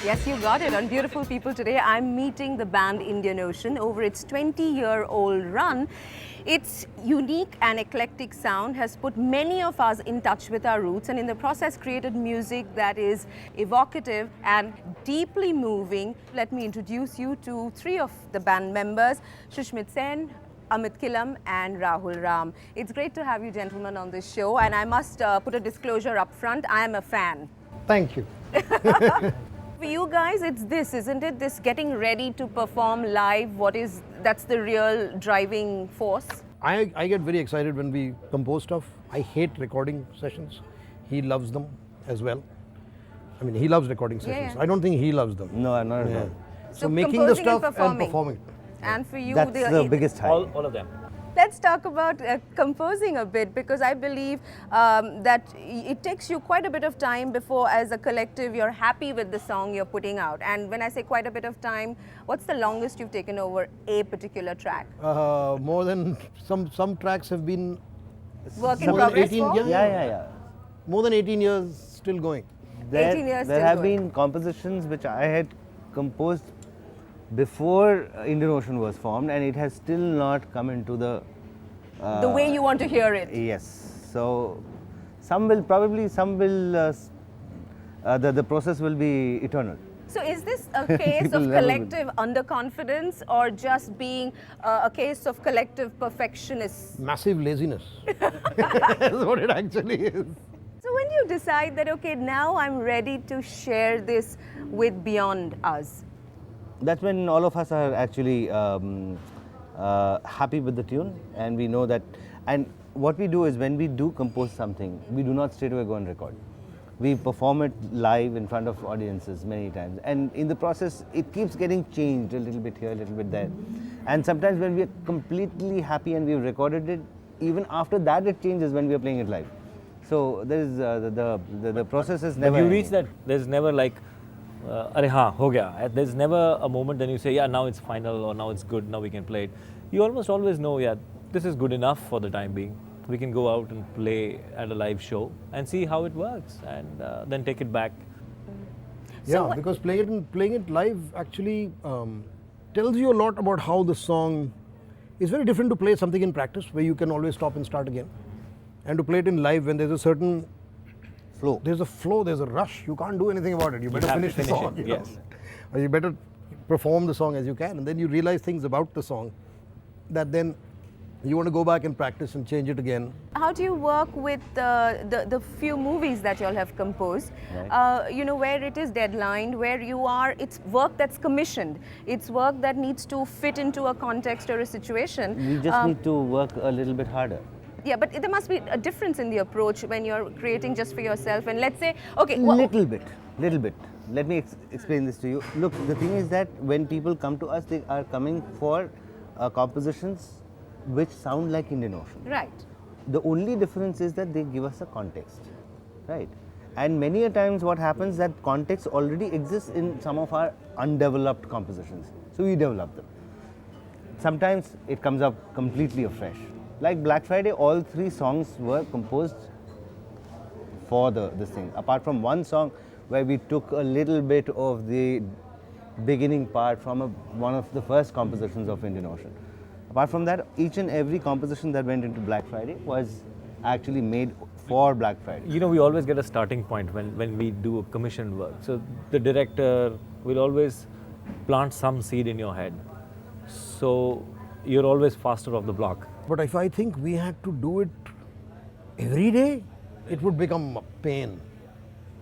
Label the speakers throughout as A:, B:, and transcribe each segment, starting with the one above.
A: Yes, you got it. On Beautiful People today, I'm meeting the band Indian Ocean over its 20-year-old run. Its unique and eclectic sound has put many of us in touch with our roots and in the process created music that is evocative and deeply moving. Let me introduce you to three of the band members, Susmit Sen, Amit Kilam and Rahul Ram. It's great to have you gentlemen on this show, and I must put a disclosure up front. I am a fan.
B: Thank you.
A: For you guys, it's this, isn't it? This getting ready to perform live, that's the real driving force?
B: I get very excited when we compose stuff. I hate recording sessions. He loves them as well. I mean, he loves recording sessions.
A: Yeah.
B: I don't think he loves them.
C: No, not at all.
B: So making the stuff and performing.
A: And for you,
C: That's the biggest high.
D: All of them.
A: Let's talk about composing a bit, because I believe that it takes you quite a bit of time before, as a collective, you're happy with the song you're putting out. And when I say quite a bit of time, what's the longest you've taken over a particular track?
B: More than some tracks have been
A: Work in
B: more than
A: progress
B: 18
A: for?
B: years.
C: Yeah.
B: More than 18 years still going.
A: 18 years
C: There
A: still
C: have
A: going.
C: been compositions which I had composed before Indian Ocean was formed, and it has still not come into the
A: way you want to hear it.
C: Yes. So the process will be eternal.
A: So is this a case
C: People
A: of
C: never
A: collective underconfidence or just being a case of collective perfectionists?
B: Massive laziness. That's what it actually is.
A: So when you decide that, okay, now I'm ready to share this with beyond us?
C: That's when all of us are actually happy with the tune, and we know that. And what we do is, when we do compose something, we do not straight away go and record. We perform it live in front of audiences many times, and in the process it keeps getting changed a little bit here, a little bit there. And sometimes when we are completely happy and we've recorded it, even after that it changes when we are playing it live. So there is the process is never
D: When you
C: ending.
D: reach that, there's never like, "Arey haan, ho gaya." There's never a moment then you say, yeah, now it's final, or now it's good, now we can play it. You almost always know, yeah, this is good enough for the time being. We can go out and play at a live show and see how it works, and then take it back.
B: Yeah, because playing it live actually tells you a lot about how the song is. Very different to play something in practice where you can always stop and start again, and to play it in live when there's a certain
C: flow.
B: There's a flow, there's a rush. You can't do anything about it. You better
D: have to
B: finish the
D: finish
B: song.
D: it,
B: You know?
D: yes.
B: Or you better perform the song as you can, and then you realize things about the song that then you want to go back and practice and change it again.
A: How do you work with the few movies that you all have composed?
C: Right.
A: Where it is deadlined, where it's work that's commissioned, it's work that needs to fit into a context or a situation.
C: You just need to work a little bit harder.
A: Yeah, but there must be a difference in the approach when you're creating just for yourself. And let's say, okay,
C: Little bit. Let me explain this to you. Look, the thing is that when people come to us, they are coming for compositions which sound like Indian Ocean.
A: right.
C: The only difference is that they give us a context, right? And many a times what happens, that context already exists in some of our undeveloped compositions. So we develop them. Sometimes it comes up completely afresh. Like Black Friday, all 3 songs were composed for this thing. Apart from one song where we took a little bit of the beginning part from one of the first compositions of Indian Ocean. Apart from that, each and every composition that went into Black Friday was actually made for Black Friday.
D: We always get a starting point when we do a commissioned work. So the director will always plant some seed in your head. So you're always faster off the block.
B: But if I think we had to do it every day, it would become a pain.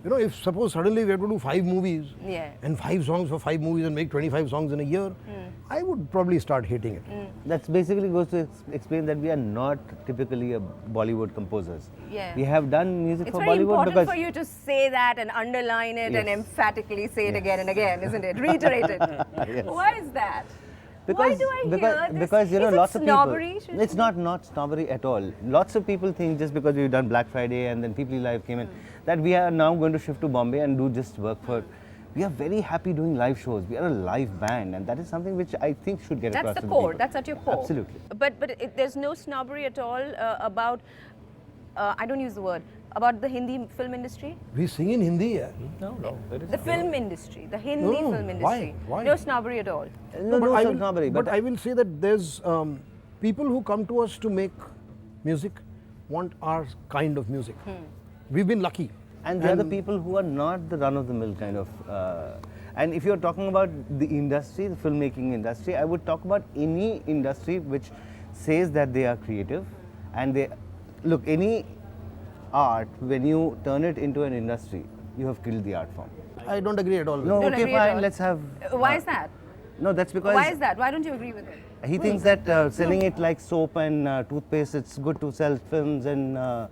B: You know, if suppose suddenly we have to do 5 movies and 5 songs for 5 movies and make 25 songs in a year, I would probably start hating it.
C: That basically goes to explain that we are not typically a Bollywood composers.
A: Yeah.
C: We have done music
A: It's
C: for
A: very
C: Bollywood
A: important
C: because
A: for you to say that and underline it and
C: Yes.
A: emphatically say it again and again, isn't it? Reiterate it.
C: Yes.
A: Why is that?
C: Because,
A: Why do I
C: because,
A: hear this?
C: because you know
A: Is it
C: lots of
A: snobbery?
C: people. It's not snobbery at all. Lots of people think just because we've done Black Friday and then People Live came in, that we are now going to shift to Bombay and do just work for. We are very happy doing live shows. We are a live band, and that is something which I think should get across
A: That's
C: to
A: the
C: the
A: core.
C: people.
A: That's at your core.
C: Absolutely.
A: But there's no snobbery at all about. I don't use the word about the Hindi film industry.
B: We sing in Hindi, yeah.
D: No, there is
A: The film industry, the Hindi
B: No,
A: film
B: why?
A: industry.
B: Why?
A: No snobbery at all.
C: No,
B: but I will,
C: snobbery,
B: but I will say that there's people who come to us to make music want our kind of music. We've been lucky.
C: And they are the people who are not the run-of-the-mill kind of. And if you're talking about the industry, the filmmaking industry, I would talk about any industry which says that they are creative. And they look, any art, when you turn it into an industry, you have killed the art form.
B: I don't agree at all. with
C: No,
B: you.
A: Don't
C: okay,
A: agree at all.
C: fine. Let's have.
A: Why is that?
C: No, that's because
A: Why is that? Why don't you agree with it?
C: he thinks that selling it like soap and toothpaste, it's good to sell films and.
B: No,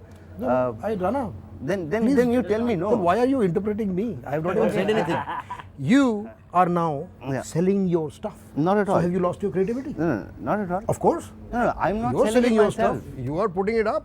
B: Rana.
C: Then you tell me no.
B: Then why are you interpreting me? I have not even said anything. You are now
C: Yeah.
B: selling your stuff.
C: Not at
B: So
C: all.
B: have you lost your creativity?
C: No, not at all.
B: Of course.
C: No, I'm not
B: You're selling
C: it
B: your
C: myself.
B: stuff. You are putting it up.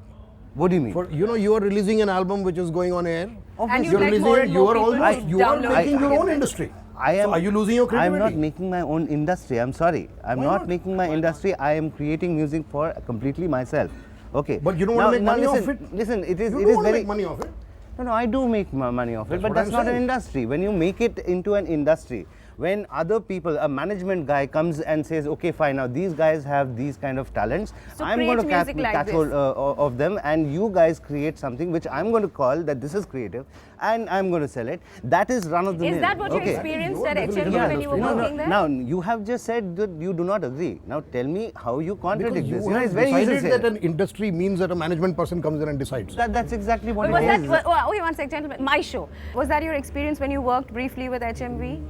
C: What do you mean?
B: For you are releasing an album which is going on air.
A: And you'd
B: You're
A: like
B: releasing
A: more
B: it.
A: and
B: You
A: more
B: are
A: people to
B: almost you are
A: download
B: making
A: it.
B: your own industry. So are you losing your creativity?
C: I'm not making my own industry. I'm sorry. I'm
B: Why
C: not
B: not?
C: making my industry. I am creating music for completely myself. Okay.
B: But you don't want to make money
C: listen,
B: off it?
C: Listen, it is
B: You
C: it
B: don't
C: is
B: want to
C: very
B: make money off it.
C: No, I do make money off it,
B: That's
C: but
B: what
C: that's
B: I'm
C: not an
B: saying.
C: industry. When you make it into an industry, when other people, a management guy comes and says, okay, fine, now these guys have these kind of talents,
A: So
C: I'm
A: create
C: going to
A: music like
C: catch
A: this.
C: hold of them, and you guys create something which I'm going to call that this is creative, and I'm going to sell it. That is run of the mill.
A: Is that what you
C: okay.
A: experienced
B: Your
A: at
B: definition
A: HMV
B: of
A: when you were
B: industry.
A: working there?
C: Now, you have just said that you do not agree. Now, tell me how you contradict
B: Because
C: this.
B: you have
C: it's very easy to
B: decided
C: say
B: that an industry means that a management person comes in and decides.
C: That's exactly what
A: But was
C: it
A: that,
C: is.
A: wait one sec, gentlemen. My show. Was that your experience when you worked briefly with HMV?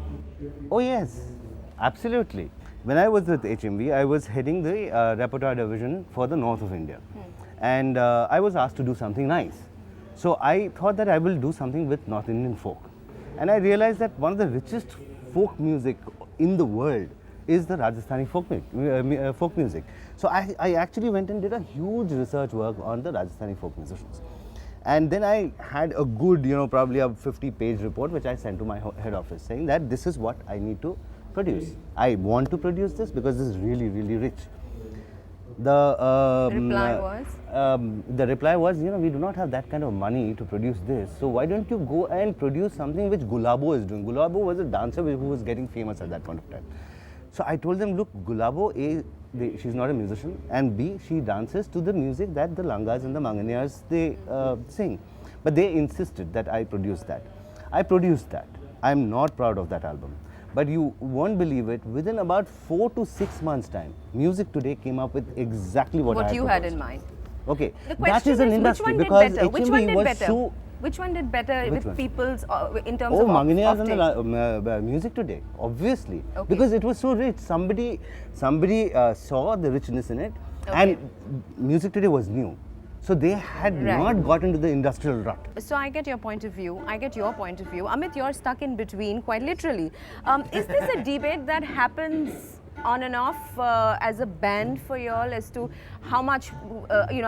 C: Oh yes, absolutely. When I was with HMV, I was heading the repertoire division for the north of India. And I was asked to do something nice. So I thought that I will do something with North Indian folk. And I realized that one of the richest folk music in the world is the Rajasthani folk music. So I actually went and did a huge research work on the Rajasthani folk musicians. And then I had a good, probably a 50-page report which I sent to my head office saying that this is what I need to produce. I want to produce this because this is really, really rich. The reply was, we do not have that kind of money to produce this. So why don't you go and produce something which Gulabo is doing? Gulabo was a dancer who was getting famous at that point of time. So I told them, look, Gulabo, A, she's not a musician, and B, she dances to the music that the Langas and the Manganiyars, they sing. But they insisted that I produce that. I produced that. I'm not proud of that album. But you won't believe it, within about 4 to 6 months' time, Music Today came up with exactly what
A: you had
C: proposed.
A: in mind.
C: Okay,
A: The
C: that
A: question
C: is an industry because
A: which one
C: HMV
A: did
C: was
A: better?
C: so...
A: Which one did better
C: Which
A: with
C: one?
A: people's in terms
C: Oh,
A: of
C: Manganiyars and
A: offtake?
C: the Music Today, obviously,
A: Okay.
C: because it was so rich. Somebody saw the richness in it,
A: Okay.
C: and Music Today was new, so they had
A: Right.
C: not got into the industrial rut.
A: So I get your point of view. I get your point of view. Amit, you're stuck in between, quite literally. Is this a debate that happens on and off as a band for y'all as to how much,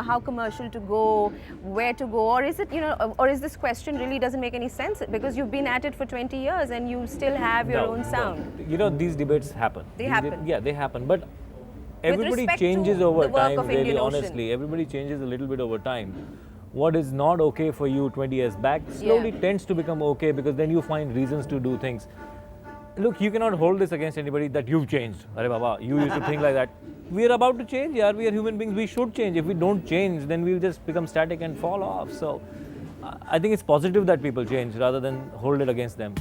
A: how commercial to go, where to go, or is it, or is this question really doesn't make any sense because you've been at it for 20 years and you still have your own sound?
D: These debates happen.
A: They
D: These
A: happen.
D: Yeah, they happen. But everybody
A: respect
D: changes
A: to
D: over
A: the work
D: time,
A: of
D: really
A: Indian Ocean.
D: honestly. Everybody changes a little bit over time. What is not okay for you 20 years back slowly tends to become okay because then you find reasons to do things. Look, you cannot hold this against anybody that you've changed. Arre Baba, you used to think like that. We are about to change, yeah. We are human beings, we should change. If we don't change, then we'll just become static and fall off. So I think it's positive that people change rather than hold it against them.